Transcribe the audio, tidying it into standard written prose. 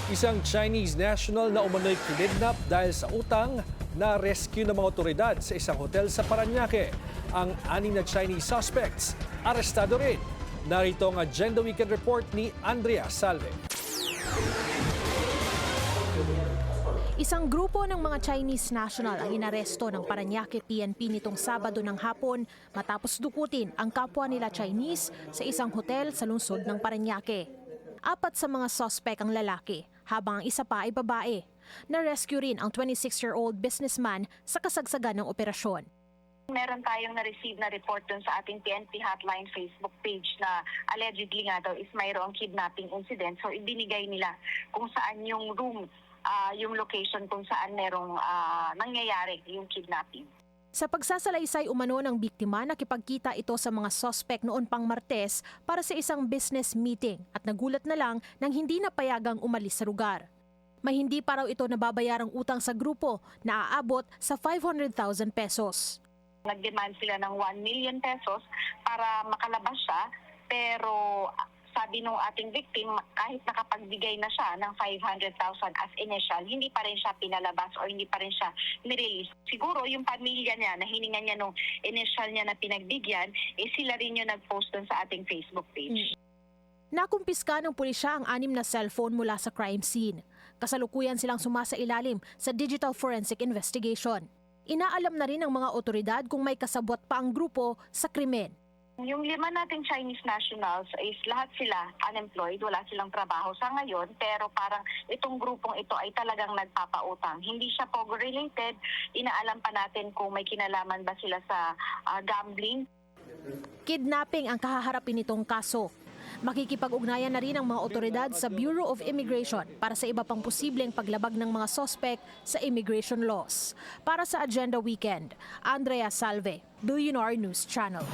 Isang Chinese national na umano'y kinidnap dahil sa utang na rescue ng mga otoridad sa isang hotel sa Parañaque. Ang 6 na Chinese suspects, arestado rin. Narito ang Agenda Weekend Report ni Andrea Salve. Isang grupo ng mga Chinese national ang inaresto ng Parañaque PNP nitong Sabado ng hapon matapos dukutin ang kapwa nila Chinese sa isang hotel sa lungsod ng Parañaque. 4 sa mga suspect ang lalaki, habang ang isa pa ay babae. Na-rescue rin ang 26-year-old businessman sa kasagsagan ng operasyon. Meron tayong na-receive na report dun sa ating PNP Hotline Facebook page na allegedly nga daw is mayroong kidnapping incident. So ibinigay nila kung saan yung room, yung location kung saan merong nangyayari yung kidnapping. Sa pagsasalaysay umano ng biktima, nakipagkita ito sa mga suspect noon pang Martes para sa isang business meeting at nagulat na lang nang hindi napayagang umalis sa lugar. May hindi pa raw ito nababayarang utang sa grupo na aabot sa 500,000 pesos. Nag-demand sila ng 1 million pesos para makalabas siya, pero sabi ng ating victim, kahit nakapagbigay na siya ng 500,000 as initial, hindi pa rin siya pinalabas o hindi pa rin siya nirelease. Siguro yung pamilya niya na hiningan niya nung initial niya na pinagbigyan, sila rin yung nag-post dun sa ating Facebook page. Nakumpiska ng pulisya ang 6 na cellphone mula sa crime scene. Kasalukuyan silang sumasailalim sa digital forensic investigation. Inaalam na rin ng mga otoridad kung may kasabwat pa ang grupo sa krimen. Yung 5 nating Chinese nationals is lahat sila unemployed, wala silang trabaho sa ngayon, pero parang itong grupong ito ay talagang nagpapautang. Hindi siya POGO-related, inaalam pa natin kung may kinalaman ba sila sa gambling. Kidnapping ang kahaharapin nitong kaso. Makikipag-ugnayan na rin ang mga otoridad sa Bureau of Immigration para sa iba pang posibleng paglabag ng mga suspect sa immigration laws. Para sa Agenda Weekend, Andrea Salve, Billionaire News Channel.